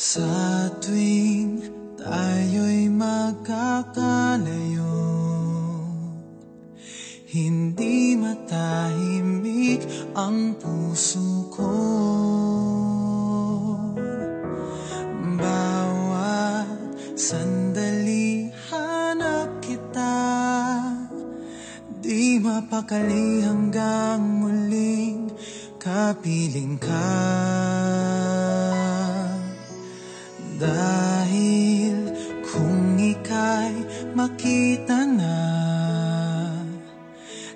Sa tuwing tayo'y magkakalayo, hindi matahimik ang puso ko. Bawat sandali hanap kita, di mapakali hanggang muling kapiling ka. Dahil kung ika'y makita na,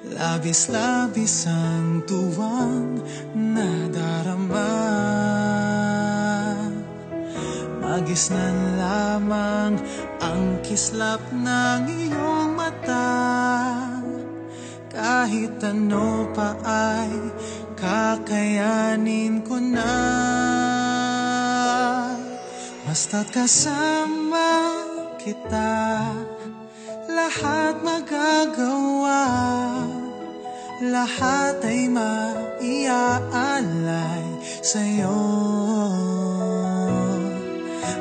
labis-labis ang tuwang nadarama. Magisnan lamang ang kislap ng iyong mata, kahit ano pa ay kakayanin ko na. Basta't kasama kita, lahat magagawa, lahat ay maiaalay sa'yo.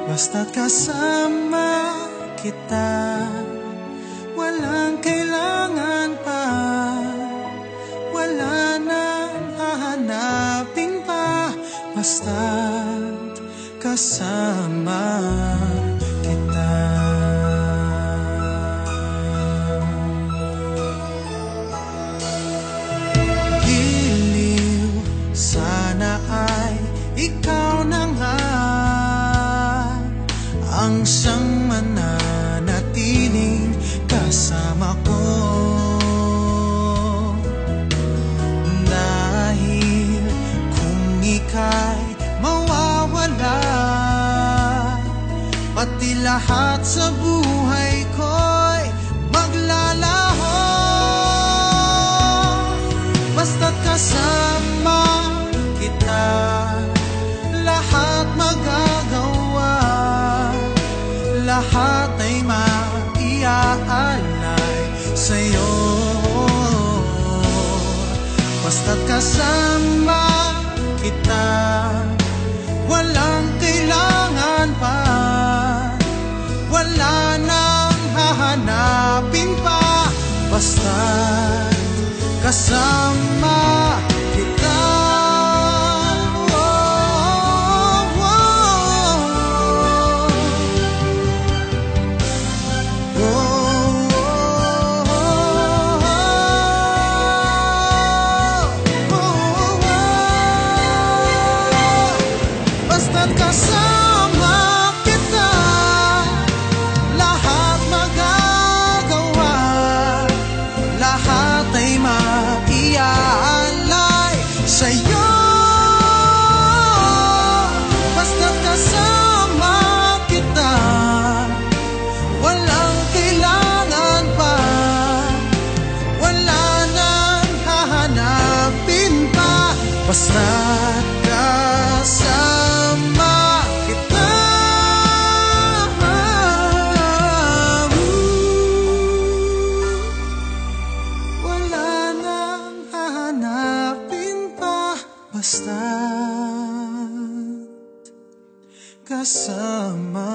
Basta't kasama kita, walang kailangan pa, wala nang hahanapin pa. Basta't kasama kita. Giliw, sana ay ikaw na nga ang siyang mananatiling kasama ko. Dahil kung ika'y mawawala, pati lahat sa buhay ko'y maglalaho. Basta't kasama kita, lahat magagawa, lahat ay maiaalay sa'yo. Basta't kasama kita, walang kailangan pa, wala nang hahanapin pa. Basta't kasama kita. Kasama kita, lahat magagawa, lahat ay maiaalay sa'yo. Basta't kasama kita, walang kailangan pa, wala nang hahanapin pa. Basta't kasama kita, wala nang hahanapin pa. Basta't kasama.